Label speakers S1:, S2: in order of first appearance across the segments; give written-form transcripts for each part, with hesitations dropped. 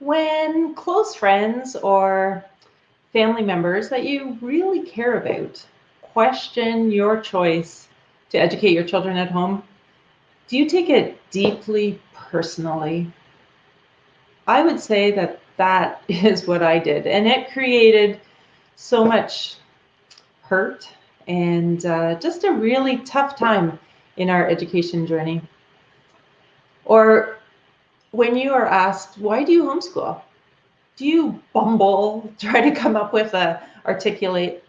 S1: when close friends or family members that you really care about question your choice to educate your children at home, do you take it deeply personally? I would say that that is what I did, and it created so much hurt and just a really tough time in our education journey. Or when you are asked, why do you homeschool? Do you bumble, try to come up with a articulate,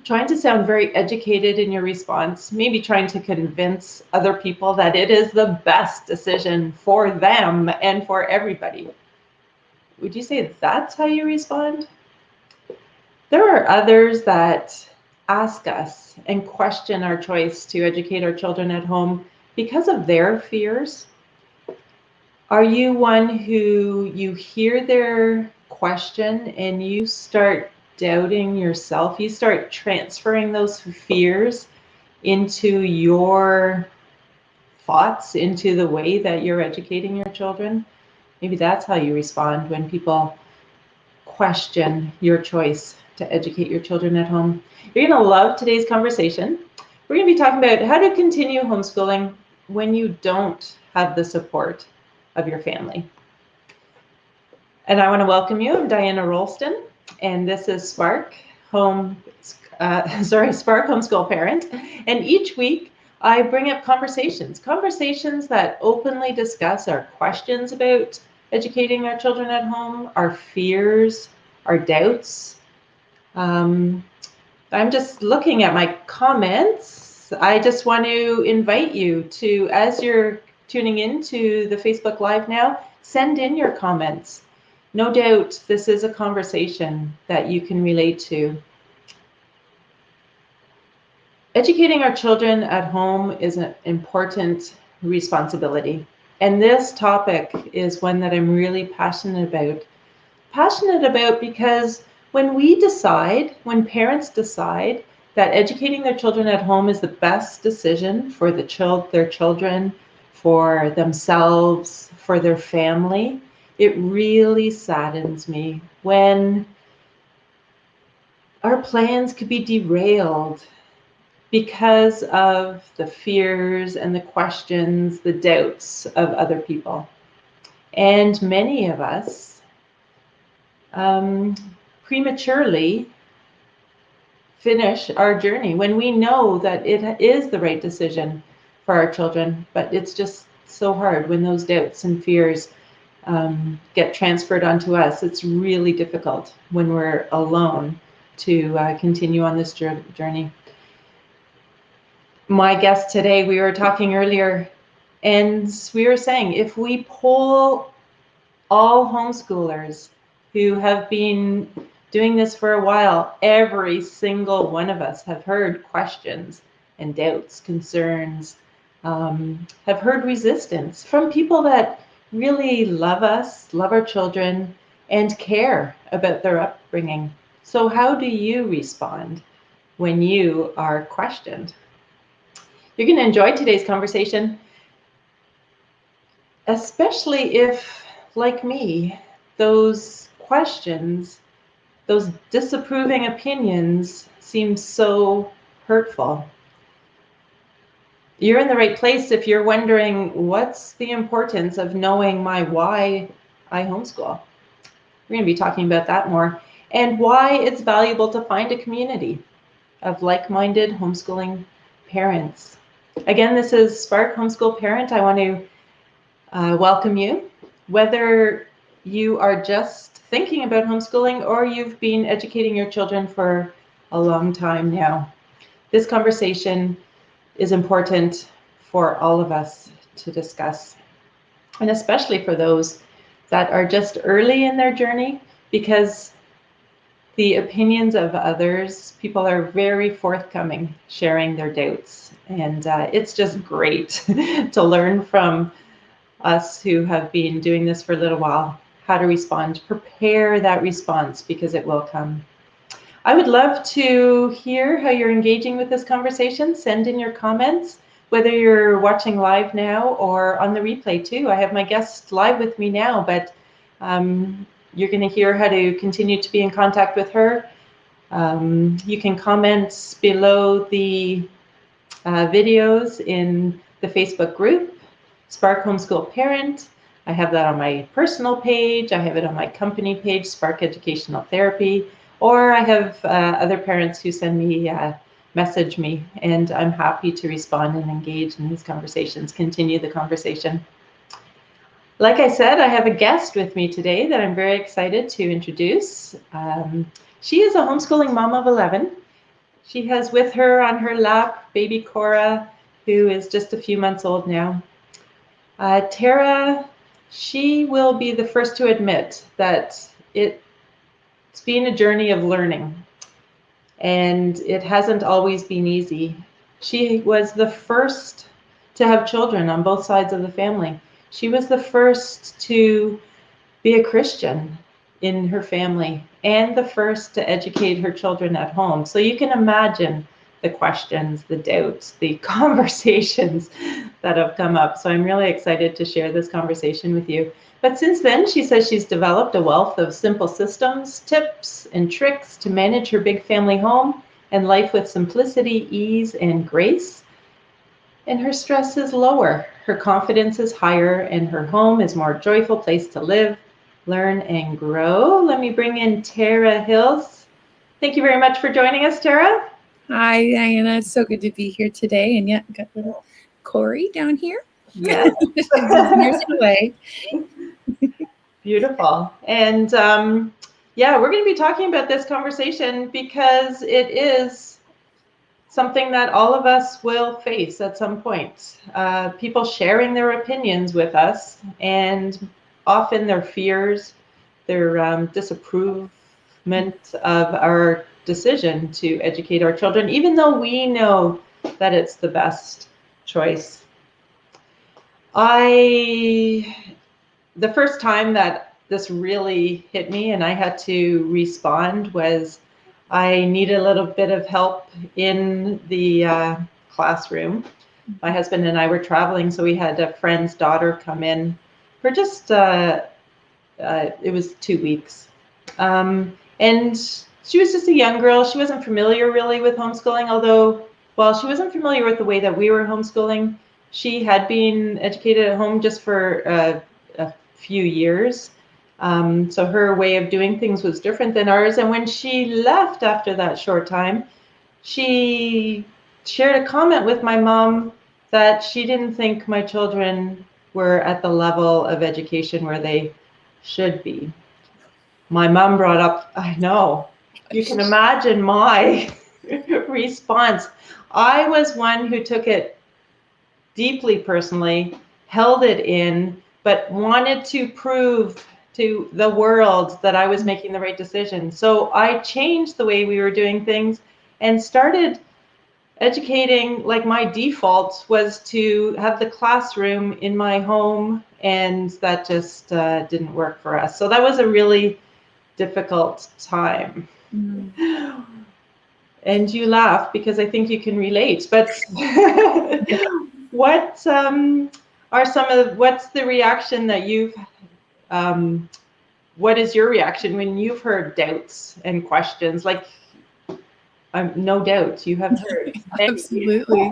S1: trying to sound very educated in your response, maybe trying to convince other people that it is the best decision for them and for everybody? Would you say that's how you respond? There are others that ask us and question our choice to educate our children at home because of their fears. Are you one who you hear their question and you start doubting yourself? You start transferring those fears into your thoughts, into the way that you're educating your children? Maybe that's how you respond when people question your choice to educate your children at home. You're going to love today's conversation. We're going to be talking about how to continue homeschooling when you don't have the support of your family. And I want to welcome you. I'm Diana Rolston, and this is Spark Homeschool Parent. And each week I bring up conversations that openly discuss our questions about educating our children at home, our fears, our doubts. I'm just looking at my comments. I just want to invite you to, as you're tuning into the Facebook Live now, send in your comments. No doubt this is a conversation that you can relate to. Educating our children at home is an important responsibility. And this topic is one that I'm really passionate about. Passionate about because when parents decide that educating their children at home is the best decision for their children, for themselves, for their family, it really saddens me when our plans could be derailed because of the fears and the questions, the doubts of other people. And many of us prematurely finish our journey when we know that it is the right decision for our children, but it's just so hard when those doubts and fears get transferred onto us. It's really difficult when we're alone to continue on this journey. My guest today, we were talking earlier, and we were saying if we poll all homeschoolers who have been doing this for a while, every single one of us have heard questions and doubts, concerns, have heard resistance from people that really love us, love our children, and care about their upbringing. So how do you respond when you are questioned? You're going to enjoy today's conversation, especially if, like me, those questions, those disapproving opinions seem so hurtful. You're in the right place if you're wondering, what's the importance of knowing my why I homeschool? We're going to be talking about that more, and why it's valuable to find a community of like-minded homeschooling parents. Again, this is Spark Homeschool Parent. I want to welcome you. Whether you are just thinking about homeschooling or you've been educating your children for a long time now, this conversation is important for all of us to discuss, and especially for those that are just early in their journey, because the opinions of others, people are very forthcoming, sharing their doubts, and it's just great to learn from us who have been doing this for a little while, how to respond, prepare that response, because it will come. I would love to hear how you're engaging with this conversation. Send in your comments, whether you're watching live now or on the replay too. I have my guest live with me now, but You're going to hear how to continue to be in contact with her. You can comment below the videos in the Facebook group, Spark Homeschool Parent. I have that on my personal page. I have it on my company page, Spark Educational Therapy, or I have other parents who send me, message me, and I'm happy to respond and engage in these conversations, continue the conversation. Like I said, I have a guest with me today that I'm very excited to introduce. She is a homeschooling mom of 11. She has with her on her lap baby Cora, who is just a few months old now. Tara, she will be the first to admit that it's been a journey of learning, and it hasn't always been easy. She was the first to have children on both sides of the family. She was the first to be a Christian in her family and the first to educate her children at home. So you can imagine the questions, the doubts, the conversations that have come up. So I'm really excited to share this conversation with you. But since then, she says she's developed a wealth of simple systems, tips, and tricks to manage her big family home and life with simplicity, ease, and grace. And her stress is lower, her confidence is higher, and her home is a more joyful place to live, learn, and grow. Let me bring in Tara Hills. Thank you very much for joining us, Tara.
S2: Hi, Diana. It's so good to be here today. And yeah, got little Corey down here.
S1: Yes.
S2: Years away.
S1: Beautiful. And yeah, we're going to be talking about this conversation because it is something that all of us will face at some point. People sharing their opinions with us, and often their fears, their disapproval of our decision to educate our children, even though we know that it's the best choice. The first time that this really hit me and I had to respond was I needed a little bit of help in the classroom. My husband and I were traveling, so we had a friend's daughter come in for just, it was 2 weeks. And she was just a young girl. She wasn't familiar really with homeschooling, although, well, she wasn't familiar with the way that we were homeschooling. She had been educated at home just for a few years. So her way of doing things was different than ours. And when she left after that short time, she shared a comment with my mom that she didn't think my children were at the level of education where they should be. My mom brought up, I know, you can imagine my response. I was one who took it deeply personally, held it in, but wanted to prove to the world that I was making the right decision. So I changed the way we were doing things and started educating. Like, my default was to have the classroom in my home, and that just didn't work for us. So that was a really difficult time. Mm. And you laugh because I think you can relate, but what are some of, what's the reaction that you've, what is your reaction when you've heard doubts and questions? Like, no doubt you have heard.
S2: Absolutely.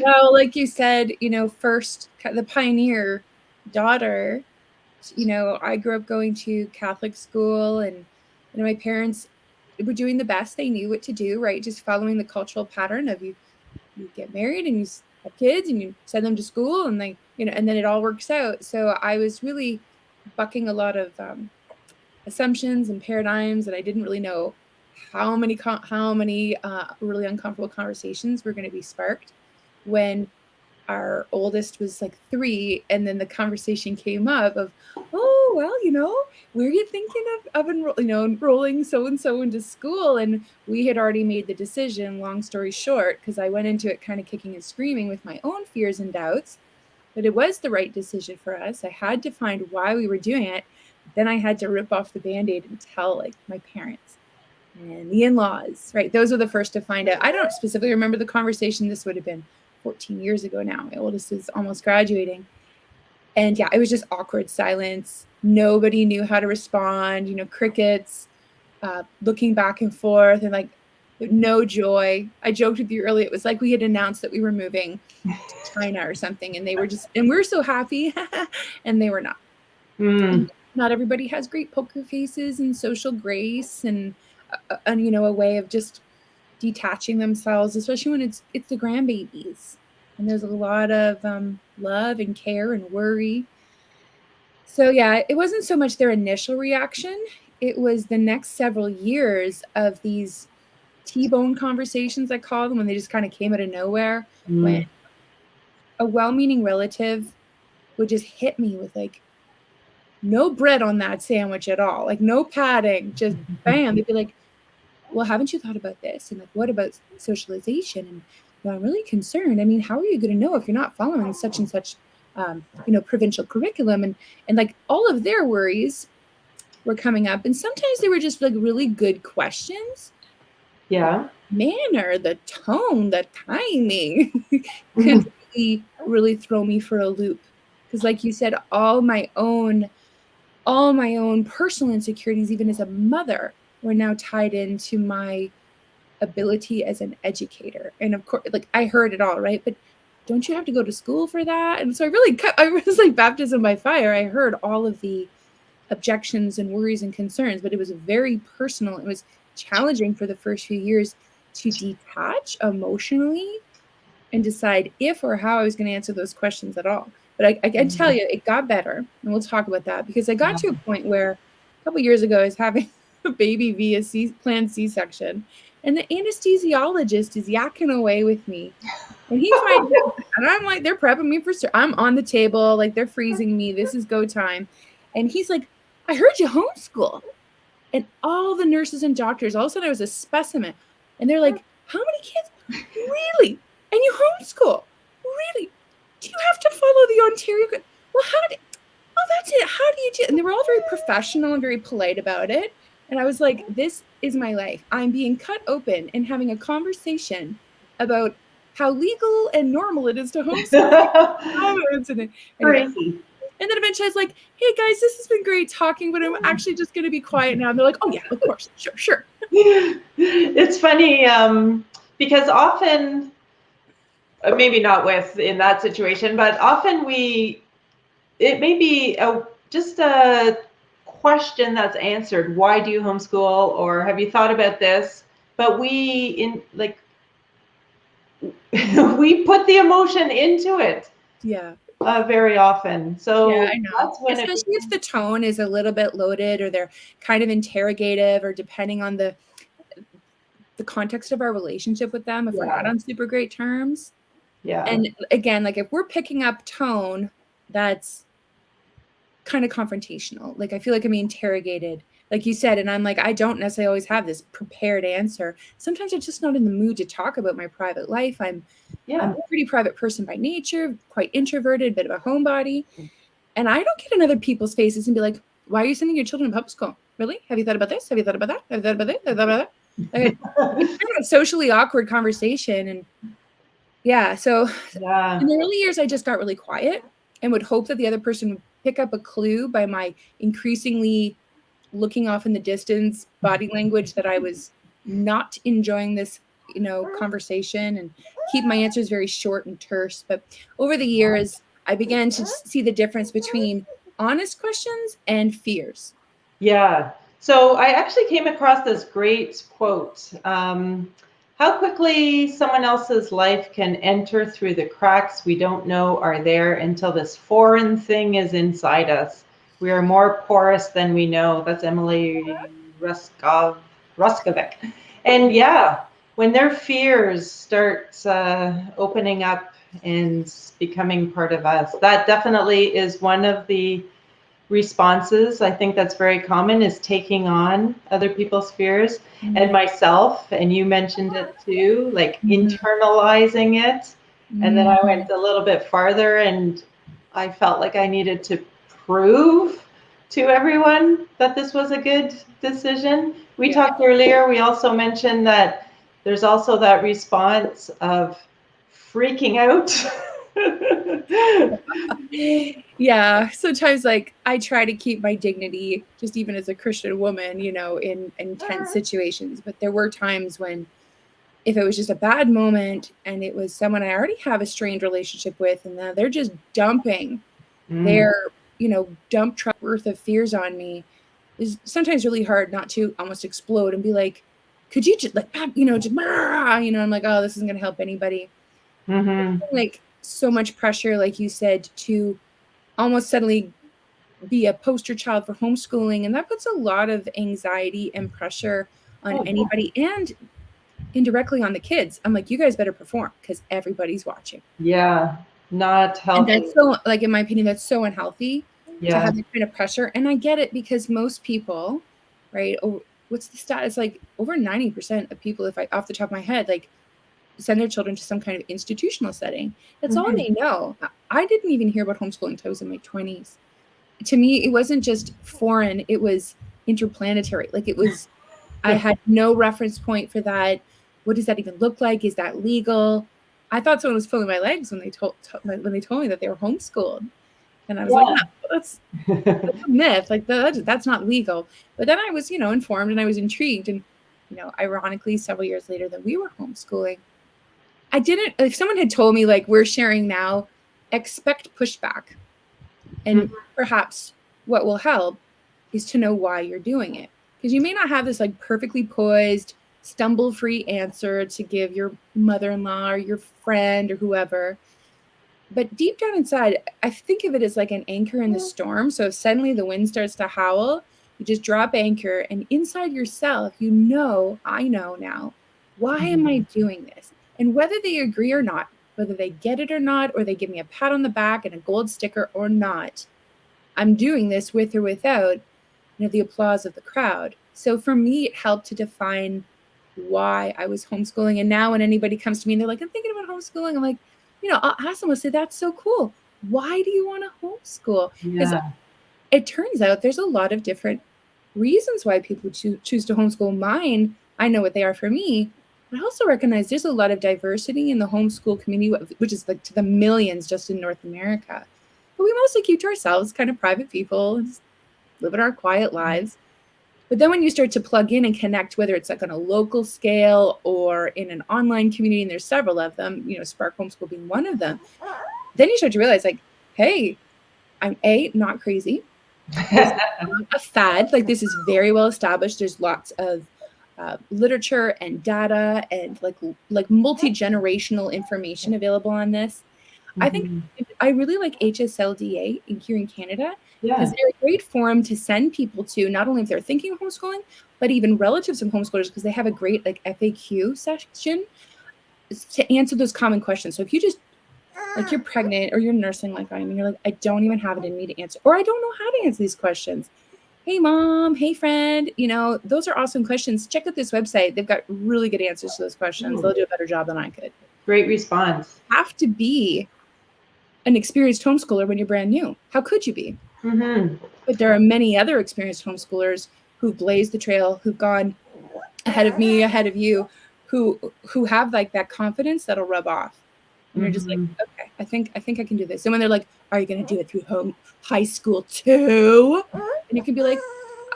S2: Well, like you said, first, the pioneer daughter, I grew up going to Catholic school, and my parents were doing the best they knew what to do, right? Just following the cultural pattern of you get married and you have kids and you send them to school, and and then it all works out. So I was really bucking a lot of assumptions and paradigms, and I didn't really know how many really uncomfortable conversations were going to be sparked when our oldest was like 3, and then the conversation came up of, oh, well, where are you thinking of enrolling so-and-so into school? And we had already made the decision, long story short, because I went into it kind of kicking and screaming with my own fears and doubts, that it was the right decision for us. I had to find why we were doing it. Then I had to rip off the Band-Aid and tell my parents and the in-laws, right? Those were the first to find out. I don't specifically remember the conversation. This would have been 14 years ago now. My oldest is almost graduating. And yeah, it was just awkward silence. Nobody knew how to respond, crickets, looking back and forth, and like no joy. I joked with you earlier, it was like we had announced that we were moving to China or something, and and we were so happy, and they were not. And not everybody has great poker faces and social grace and a way of just detaching themselves, especially when it's the grandbabies, and there's a lot of love and care and worry. So yeah, it wasn't so much their initial reaction, it was the next several years of these T-bone conversations, I call them, when they just kind of came out of nowhere, when a well-meaning relative would just hit me with like no bread on that sandwich at all, like no padding, just bam. They'd be like, well, haven't you thought about this? And like, what about socialization? And I'm really concerned. I mean, how are you going to know if you're not following such and such, provincial curriculum? And like all of their worries were coming up. And sometimes they were just like really good questions.
S1: Yeah.
S2: Manner, the tone, the timing could really throw me for a loop. Because like you said, all my own personal insecurities, even as a mother, were now tied into my ability as an educator. And of course, like I heard it all, right? But don't you have to go to school for that? And so I was like baptism by fire. I heard all of the objections and worries and concerns, but it was very personal. It was challenging for the first few years to detach emotionally and decide if or how I was going to answer those questions at all. But I can tell you, it got better, and we'll talk about that, because I got to a point where a couple years ago I was having a baby via planned C-section, and the anesthesiologist is yakking away with me, and he finds out, and I'm like, they're prepping me for, I'm on the table, like they're freezing me. This is go time, and he's like, I heard you homeschool, and all the nurses and doctors, all of a sudden I was a specimen, and they're like, how many kids? Really? And you homeschool? Really? Do you have to follow the Ontario? Well, that's it. How do you do it? And they were all very professional and very polite about it. And I was like, this is my life. I'm being cut open and having a conversation about how legal and normal it is to homeschool. Anyway. And then eventually I was like, hey guys, this has been great talking, but I'm actually just going to be quiet now. And they're like, oh yeah, of course. Sure.
S1: It's funny because often, maybe not in that situation, but often it may be just a question that's answered. Why do you homeschool? Or have you thought about this? But we put the emotion into it.
S2: Yeah.
S1: Very often. So
S2: yeah, I know. That's when especially if the tone is a little bit loaded, or they're kind of interrogative, or depending on the context of our relationship with them, if we're not on super great terms.
S1: Yeah.
S2: And again, like if we're picking up tone that's kind of confrontational, like I feel like I'm being interrogated, like you said, and I'm like, I don't necessarily always have this prepared answer. Sometimes I'm just not in the mood to talk about my private life. I'm a pretty private person by nature, quite introverted, a bit of a homebody. And I don't get in other people's faces and be like, why are you sending your children to public school? Really? Have you thought about this? Have you thought about that? Have you thought about this? Have you thought about that? Like, it's kind of a socially awkward conversation. And yeah, so in the early years, I just got really quiet and would hope that the other person would pick up a clue by my increasingly looking off in the distance body language that I was not enjoying this, conversation, and keep my answers very short and terse. But over the years, I began to see the difference between honest questions and fears.
S1: Yeah. So I actually came across this great quote. How quickly someone else's life can enter through the cracks we don't know are there until this foreign thing is inside us. We are more porous than we know. That's Emily Ruskovic. And yeah, when their fears start opening up and becoming part of us, that definitely is one of the responses. I think that's very common, is taking on other people's fears, and myself, and you mentioned it too, like internalizing it. And then I went a little bit farther, and I felt like I needed to prove to everyone that this was a good decision. We talked earlier, we also mentioned that there's also that response of freaking out
S2: Yeah, sometimes like I try to keep my dignity just even as a Christian woman, you know, in intense situations, but there were times when if it was just a bad moment and it was someone I already have a strained relationship with and now they're just dumping
S1: Mm.
S2: their, you know, dump truck worth of fears on me, is sometimes really hard not to almost explode and be like, could you just like, you know, just, you know, I'm like, oh, this isn't going to help anybody.
S1: Mm-hmm.
S2: Like so much pressure, like you said, to almost suddenly be a poster child for homeschooling. And that puts a lot of anxiety and pressure on
S1: Oh,
S2: anybody and indirectly on the kids. I'm like, you guys better perform because everybody's watching.
S1: yeah, not
S2: And
S1: healthy.
S2: that's so, like, in my opinion, that's so unhealthy to
S1: Yeah.
S2: have that kind of pressure. And I get it because most people, right? What's the stat? It's like over 90% of people, if I off the top of my head, like send their children to some kind of institutional setting. That's all
S1: Mm-hmm.
S2: they know. I didn't even hear about homeschooling until I was in my 20s. To me, it wasn't just foreign, it was interplanetary. Like it was, I had no reference point for that. What does that even look like? Is that legal? I thought someone was pulling my legs when they told me that they were homeschooled, and I was like, no, that's a myth. Like that's not legal. But then I was, you know, informed and I was intrigued. And you know, ironically, several years later, that we were homeschooling, I didn't. If someone had told me like we're sharing now, expect pushback,
S1: Yeah.
S2: and perhaps what will help is to know why you're doing it. Because you may not have this like perfectly poised, stumble free answer to give your mother in law or your friend or whoever. But deep down inside, I think of it as like an anchor in the storm. So if suddenly the wind starts to howl, you just drop anchor, and inside yourself, you know, I know now, why am I doing this? And whether they agree or not, whether they get it or not, or they give me a pat on the back and a gold sticker or not, I'm doing this with or without, you know, the applause of the crowd. So for me, it helped to define why I was homeschooling. And now when anybody comes to me and they're like, I'm thinking about homeschooling, I'm like, you know, I'll ask them, I'll say, that's so cool. Why do you want to homeschool? Because
S1: Yeah.
S2: it turns out there's a lot of different reasons why people choose to homeschool. Mine, I know what they are for me. But I also recognize there's a lot of diversity in the homeschool community, which is like to the millions just in North America. But we mostly keep to ourselves, kind of private people, just living our quiet lives. But then when you start to plug in and connect, whether it's like on a local scale or in an online community, and there's several of them, you know, Spark Homeschool being one of them, then you start to realize like, hey, I'm not crazy. This is not a fad. Like this is very well established. There's lots of literature and data and like multi-generational information available on this. I think
S1: Mhm.
S2: I really like HSLDA here in Canada because
S1: Yeah.
S2: they're a great forum to send people to, not only if they're thinking of homeschooling, but even relatives of homeschoolers, because they have a great like FAQ section to answer those common questions. So if you just like you're pregnant or you're nursing like I am, and you're like, I don't even have it in me to answer, or I don't know how to answer these questions. Hey mom, hey friend, you know, those are awesome questions. Check out this website. They've got really good answers to those questions.
S1: Ooh,
S2: They'll do a better job than I could.
S1: great response.
S2: Have to be an experienced homeschooler when you're brand new. How could you be?
S1: Mm-hmm.
S2: But there are many other experienced homeschoolers who've blazed the trail, who've gone ahead of me, ahead of you, who have like that confidence that'll rub off. And you're just like,
S1: Mm-hmm.
S2: okay, I think I can do this. And when they're like, are you gonna do it through high school too? And you can be like,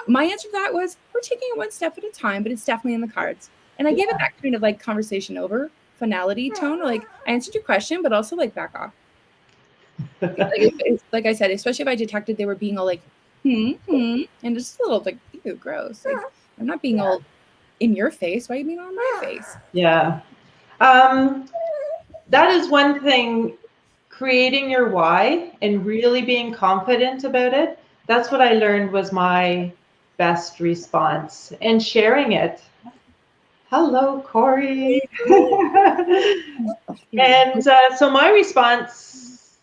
S2: my answer to that was, we're taking it one step at a time, but it's definitely in the cards. And I gave it that kind of like conversation over finality tone. Like I answered your question, but also like back off. Like I said, especially if I detected they were being all like, and just a little like, ew, gross. Like I'm not being all in your face. Why are you being all in my face?
S1: Yeah. Um, that is one thing, creating your why and really being confident about it. That's what I learned was my best response, and sharing it. Hello, Corey. And so my response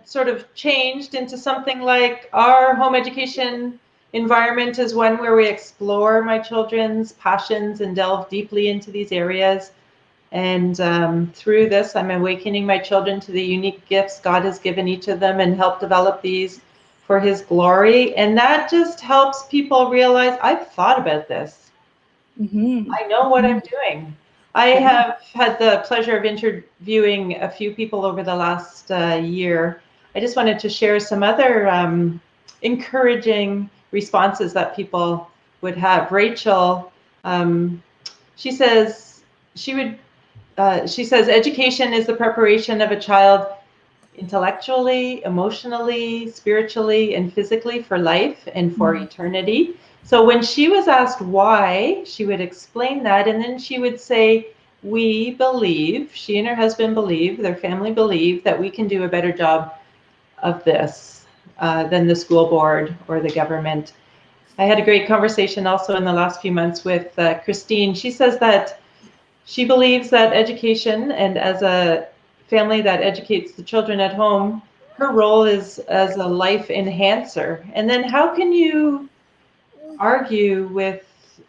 S1: sort of changed into something like our home education environment is one where we explore my children's passions and delve deeply into these areas. And through this, I'm awakening my children to the unique gifts God has given each of them and help develop these for His glory. And that just helps people realize I've thought about this.
S2: Mm-hmm.
S1: I know what I'm doing. I have had the pleasure of interviewing a few people over the last year. I just wanted to share some other encouraging responses that people would have. Rachel, she says she says education is the preparation of a child intellectually, emotionally, spiritually, and physically for life and for eternity. So when she was asked why, she would explain that, and then she would say, we believe, she and her husband believe, their family believe, that we can do a better job of this than the school board or the government. I had a great conversation also in the last few months with Christine. She says that she believes that education, and as a family that educates the children at home, her role is as a life enhancer. And then how can you argue with,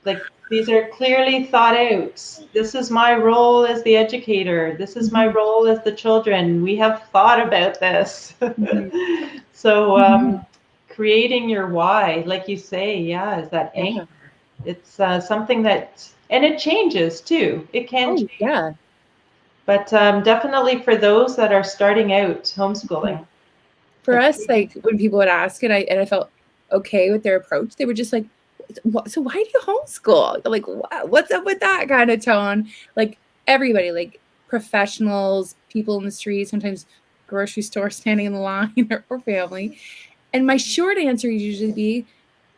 S1: like, these are clearly thought out. This is my role as the educator. This is my role as the children. We have thought about this. So creating your why, like you say, is that anchor. It's something that, and it changes too. It can change.
S2: Yeah.
S1: But definitely for those that are starting out homeschooling.
S2: For us, like when people would ask, and I felt okay with their approach, they were just like, so why do you homeschool? Like, what's up with that kind of tone? Like everybody, like professionals, people in the street, sometimes grocery store standing in the line or family. And my short answer would usually be,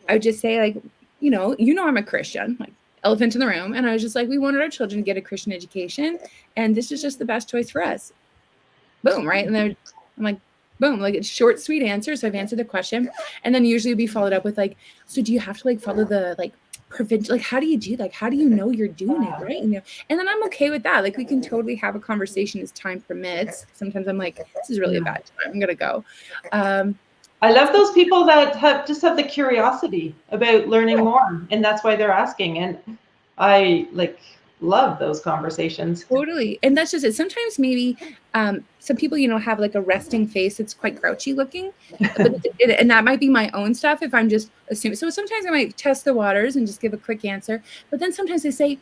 S2: I would just say, like, I'm a Christian, like elephant in the room. And I was just like, we wanted our children to get a Christian education. And this is just the best choice for us. Boom, right? And then I'm like, boom, like it's short, sweet answer. So I've answered the question. And then usually it'd be followed up with like, so do you have to like follow the like prevent, like how do you do, like how do you know you're doing it, right? And then I'm okay with that. Like we can totally have a conversation as time permits. Sometimes I'm like, this is really a bad time, I'm gonna go.
S1: I love those people that have the curiosity about learning more, and that's why they're asking. And I love those conversations.
S2: Totally. And that's just it. Sometimes maybe some people, have like a resting face that's quite grouchy looking, and that might be my own stuff if I'm just assuming. So sometimes I might test the waters and just give a quick answer, but then sometimes they say,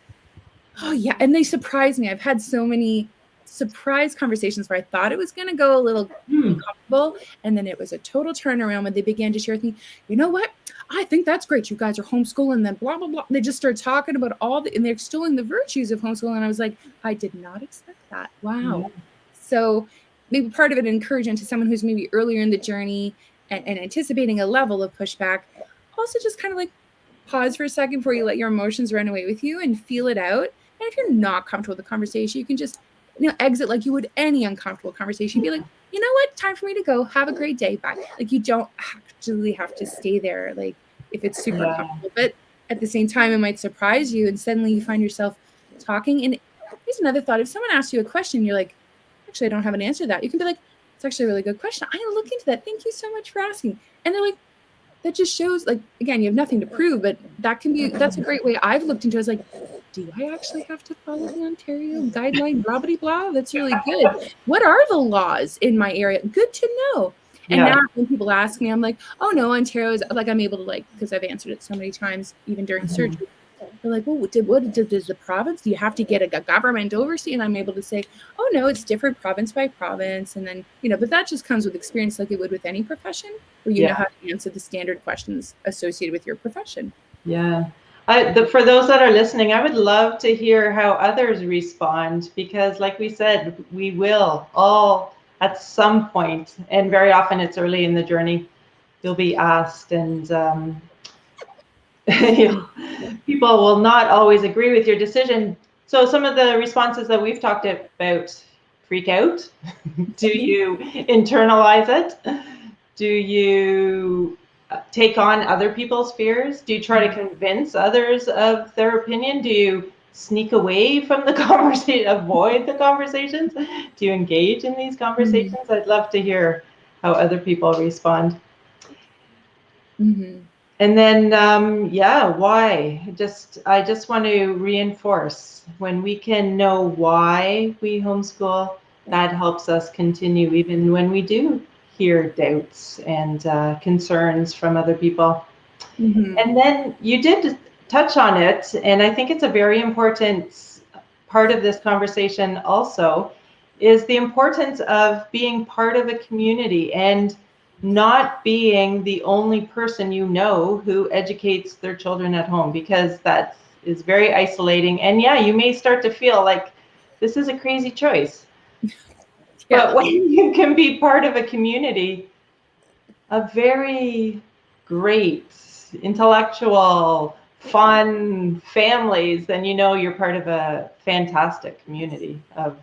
S2: oh yeah, and they surprise me. I've had so many surprise conversations where I thought it was going to go a little uncomfortable, and then it was a total turnaround when they began to share with me, you know what? I think that's great. You guys are homeschooling, and then blah, blah, blah. They just start talking about and they're extolling the virtues of homeschooling. And I was like, I did not expect that. Wow. Yeah. So maybe part of it encouragement to someone who's maybe earlier in the journey and anticipating a level of pushback. Also just kind of like pause for a second before you let your emotions run away with you and feel it out. And if you're not comfortable with the conversation, you can just exit like you would any uncomfortable conversation. Be like, you know what? Time for me to go. Have a great day. Bye. Like you don't actually have to stay there. Like if it's super comfortable, but at the same time, it might surprise you, and suddenly you find yourself talking. And here's another thought: if someone asks you a question, you're like, actually, I don't have an answer to that. You can be like, it's actually a really good question. I'm gonna look into that. Thank you so much for asking. And they're like, that just shows, like, again, you have nothing to prove, but that's a great way I've looked into it. I was like, do I actually have to follow the Ontario guideline, blah, blah, blah? That's really good. What are the laws in my area? Good to know. And now when people ask me, I'm like, oh no, Ontario is like, I'm able to because I've answered it so many times, even during surgery. They're like, well, does the province, do you have to get a government oversee? And I'm able to say, oh no, it's different province by province. And then, but that just comes with experience like it would with any profession, where you know how to answer the standard questions associated with your profession.
S1: Yeah. For those that are listening, I would love to hear how others respond, because like we said, we will all at some point, and very often it's early in the journey, you'll be asked, and people will not always agree with your decision. So some of the responses that we've talked about: freak out? Do you internalize it? Do you take on other people's fears? Do you try to convince others of their opinion? Do you sneak away from the conversation, avoid the conversations? Do you engage in these conversations? I'd love to hear how other people respond. And then, why? I just want to reinforce, when we can know why we homeschool, that helps us continue even when we do hear doubts and concerns from other people. And then you did touch on it, and I think it's a very important part of this conversation also is the importance of being part of a community and not being the only person you know who educates their children at home, because that is very isolating. And yeah, you may start to feel like this is a crazy choice.
S2: Yeah.
S1: But when you can be part of a community of very great, intellectual, fun families, then you know you're part of a fantastic community of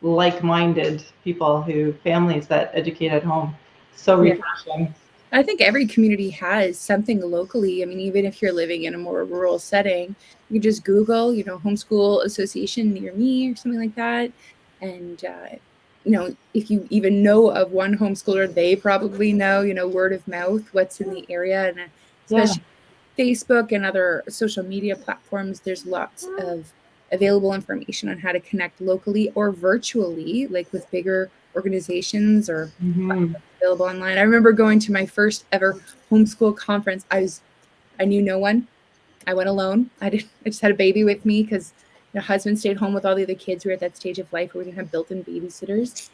S1: like-minded people families that educate at home. So refreshing.
S2: I think every community has something locally. I mean, even if you're living in a more rural setting, you can just Google, homeschool association near me or something like that. And, if you even know of one homeschooler, they probably know, word of mouth, what's in the area. And especially Facebook and other social media platforms, there's lots of available information on how to connect locally or virtually, like with bigger organizations or available online. I remember going to my first ever homeschool conference. I knew no one. I went alone. I just had a baby with me because my husband stayed home with all the other kids who were at that stage of life where we didn't have built-in babysitters.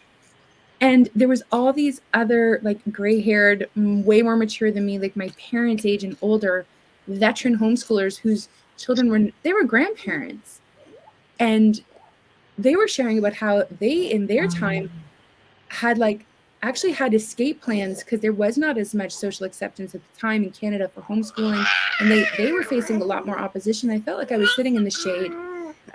S2: And there was all these other like gray-haired, way more mature than me, like my parents' age and older, veteran homeschoolers whose children were grandparents. And they were sharing about how they, in their time, had actually had escape plans because there was not as much social acceptance at the time in Canada for homeschooling, and they were facing a lot more opposition. I felt like I was sitting in the shade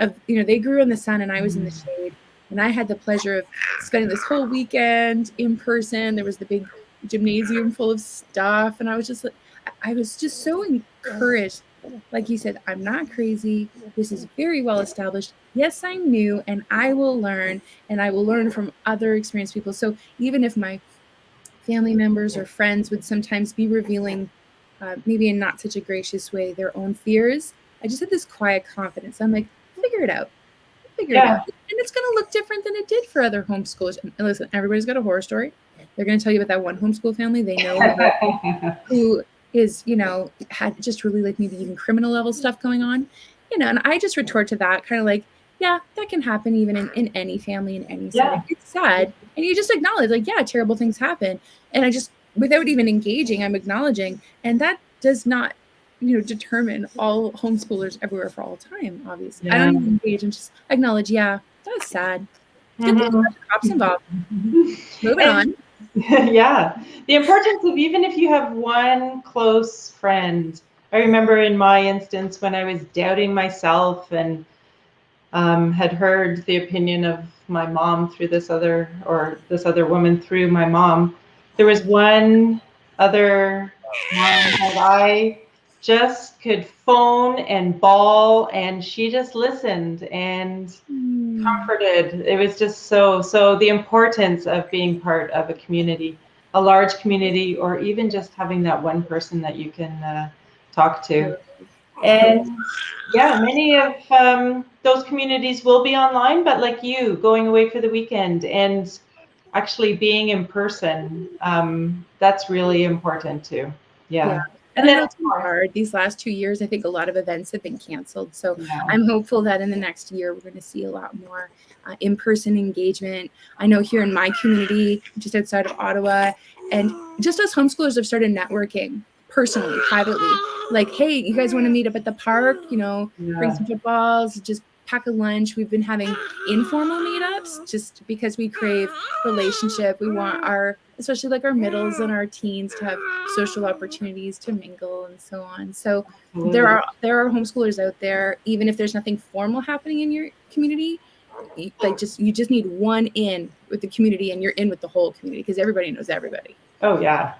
S2: of, they grew in the sun and I was in the shade, and I had the pleasure of spending this whole weekend in person. There was the big gymnasium full of stuff, and I was just so encouraged. Like you said, I'm not crazy. This is very well established. Yes, I'm new, and I will learn, and I will learn from other experienced people. So even if my family members or friends would sometimes be revealing, maybe in not such a gracious way, their own fears, I just had this quiet confidence. I'm like, figure it out. Figure it out. And it's going to look different than it did for other homeschoolers. And listen, everybody's got a horror story. They're going to tell you about that one homeschool family they know who is, had just really like maybe even criminal level stuff going on, and I just retort to that kind of like, yeah, that can happen even in any family, in any setting. It's sad. And you just acknowledge like, yeah, terrible things happen. And I just, without even engaging, I'm acknowledging. And that does not, determine all homeschoolers everywhere for all time, obviously. I don't even engage and just acknowledge, yeah, that's sad. Good thing the cops involved. Moving on.
S1: Yeah. The importance of, even if you have one close friend. I remember in my instance when I was doubting myself and had heard the opinion of my mom through this other woman through my mom. There was one other mom that I just could phone and bawl, and she just listened and comforted. It was just so the importance of being part of a community, a large community, or even just having that one person that you can talk to. And yeah, many of those communities will be online, but like you, going away for the weekend and actually being in person, that's really important too. Yeah.
S2: And I know it's been hard these last 2 years. I think a lot of events have been canceled. So I'm hopeful that in the next year, we're going to see a lot more in-person engagement. I know here in my community, just outside of Ottawa, and just as homeschoolers have started networking personally, privately, like, hey, you guys want to meet up at the park, bring some footballs, just pack a lunch. We've been having informal meetups just because we crave relationship. We want especially like our middles and our teens to have social opportunities to mingle and so on. So there are homeschoolers out there, even if there's nothing formal happening in your community, you just need one in with the community, and you're in with the whole community because everybody knows everybody.
S1: Oh yeah.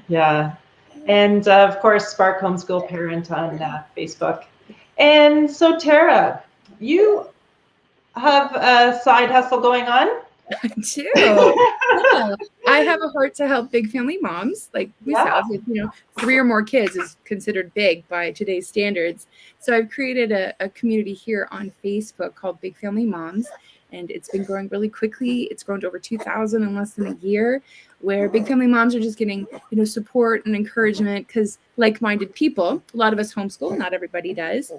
S1: Yeah. And of course, Spark Homeschool Parent on Facebook. And so Tara, you have a side hustle going on?
S2: I do. Yeah. I have a heart to help big family moms like myself. Yeah. 3 or more kids is considered big by today's standards. So I've created a community here on Facebook called Big Family Moms, and it's been growing really quickly. It's grown to over 2,000 in less than a year, where big family moms are just getting, support and encouragement because like-minded people, a lot of us homeschool, not everybody does.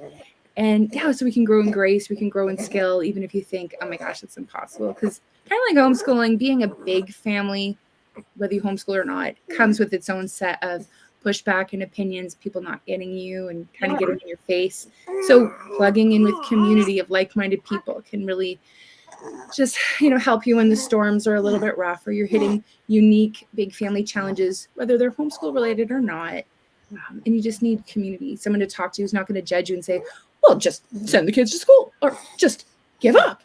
S2: And yeah, so we can grow in grace, we can grow in skill, even if you think, oh my gosh, it's impossible. Because kind of like homeschooling, being a big family, whether you homeschool or not, comes with its own set of pushback and opinions, people not getting you and kind of getting in your face. So plugging in with community of like-minded people can really just, help you when the storms are a little bit rough or you're hitting unique big family challenges, whether they're homeschool related or not. And you just need community, someone to talk to who's not going to judge you and say, well, just send the kids to school or just give up.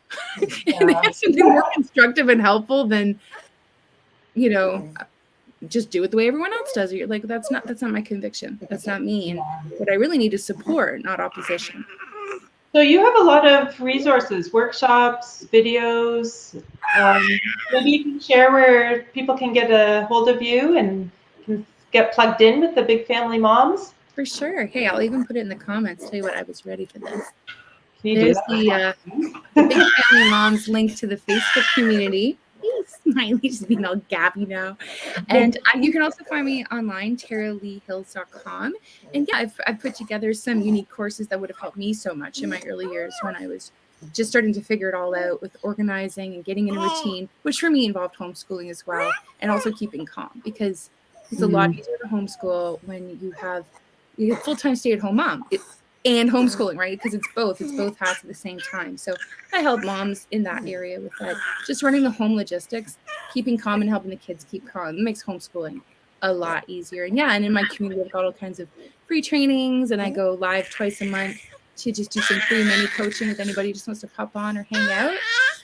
S2: And they have something more constructive and helpful than, just do it the way everyone else does. You're like, that's not my conviction. That's not me. And what I really need is support, not opposition.
S1: So you have a lot of resources, workshops, videos. Maybe you can share where people can get a hold of you and can get plugged in with the Big Family Moms.
S2: For sure. Hey, I'll even put it in the comments. Tell you what, I was ready for this.
S1: There's
S2: the Big Family Moms link to the Facebook community. Smiley's being all gabby now. And you can also find me online, taraleehills.com. And yeah, I've put together some unique courses that would have helped me so much in my early years when I was just starting to figure it all out with organizing and getting in a routine, which for me involved homeschooling as well, and also keeping calm, because it's a lot easier to homeschool when you have a full-time stay-at-home mom. And homeschooling, right? Because it's both hats at the same time. So I help moms in that area with that. Just running the home logistics, keeping calm and helping the kids keep calm. It makes homeschooling a lot easier. And yeah, and in my community, I've got all kinds of free trainings, and I go live twice a month to just do some free mini coaching if anybody just wants to pop on or hang out,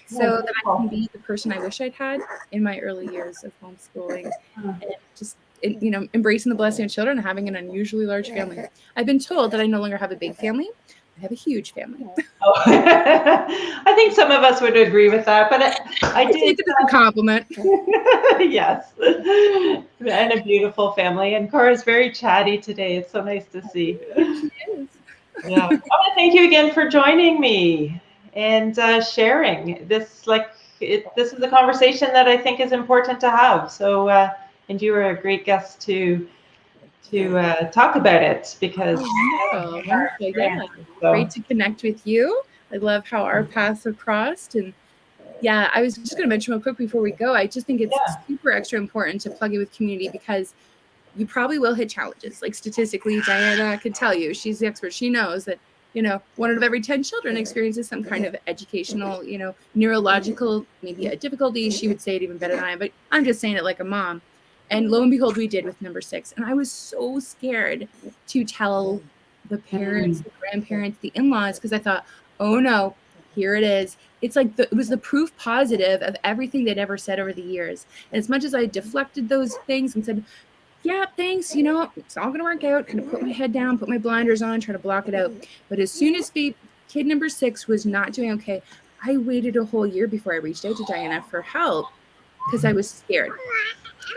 S2: so that I can be the person I wish I'd had in my early years of homeschooling, and just embracing the blessing of children and having an unusually large family. I've been told that I no longer have a big family. I have a huge family.
S1: Oh. I think some of us would agree with that, but I did
S2: take it as a compliment.
S1: Yes. And a beautiful family. And Cora's very chatty today. It's so nice to see.
S2: She is.
S1: Yeah. I want to thank you again for joining me and sharing this. This is a conversation that I think is important to have. So, and you were a great guest to talk about it, because
S2: wonderful. Yeah. Great to connect with you. I love how our paths have crossed. And yeah, I was just going to mention real quick before we go, I just think it's super extra important to plug in with community, because you probably will hit challenges. Like statistically, Diana can tell you, she's the expert. She knows that, 1 out of every 10 children experiences some kind of educational, neurological, maybe a difficulty. She would say it even better than I am, but I'm just saying it like a mom. And lo and behold, we did with number 6. And I was so scared to tell the parents, the grandparents, the in-laws, because I thought, oh no, here it is. It's like it was the proof positive of everything they'd ever said over the years. And as much as I deflected those things and said, yeah, thanks, it's all going to work out, kind of put my head down, put my blinders on, try to block it out. But as soon as kid number 6 was not doing okay, I waited a whole year before I reached out to Diana for help, because I was scared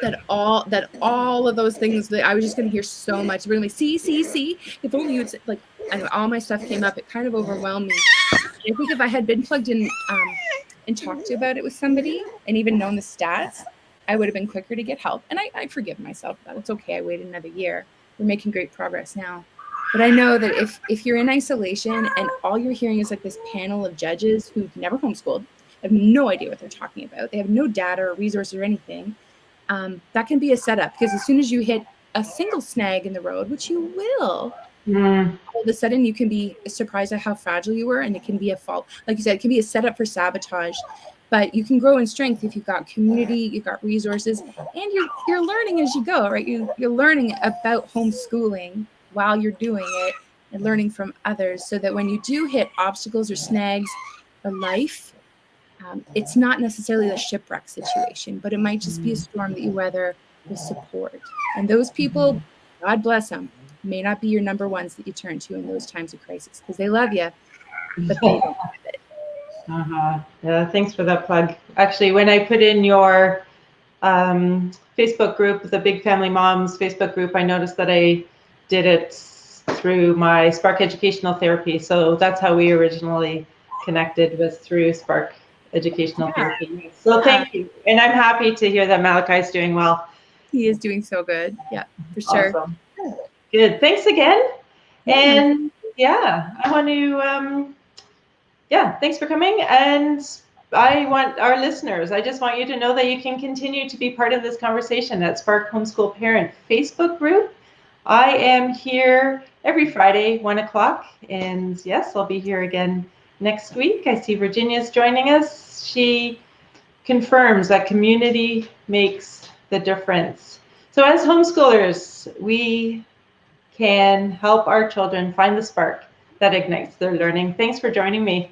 S2: that all of those things that I was just going to hear so much. We're going to be, see. If only you'd, like, I know all my stuff came up. It kind of overwhelmed me. I think if I had been plugged in and talked about it with somebody and even known the stats, I would have been quicker to get help. And I forgive myself for that. It's okay. I waited another year. We're making great progress now. But I know that if you're in isolation and all you're hearing is like this panel of judges who've never homeschooled, have no idea what they're talking about, they have no data or resources or anything, that can be a setup. Because as soon as you hit a single snag in the road, which you will, all of a sudden you can be surprised at how fragile you were, and it can be a fault. Like you said, it can be a setup for sabotage. But you can grow in strength if you've got community, you've got resources, and you're learning as you go, right? You're learning about homeschooling while you're doing it, and learning from others, so that when you do hit obstacles or snags or life, it's not necessarily the shipwreck situation, but it might just be a storm that you weather with support. And those people, God bless them, may not be your number ones that you turn to in those times of crisis, because they love you, but they don't have it.
S1: Yeah, thanks for that plug. Actually, when I put in your Facebook group, the Big Family Moms Facebook group, I noticed that I did it through my Spark Educational Therapy. So that's how we originally connected, was through Spark Educational Therapy. So thank you. And I'm happy to hear that Malachi's doing well.
S2: He is doing so good. Yeah, for sure.
S1: Awesome. Good. Thanks again. And Yeah, I want to, thanks for coming. And I want our listeners, I just want you to know that you can continue to be part of this conversation at Spark Homeschool Parent Facebook group. I am here every Friday, 1 o'clock. And yes, I'll be here again next week. I see Virginia's joining us. She confirms that community makes the difference. So as homeschoolers, we can help our children find the spark that ignites their learning. Thanks for joining me.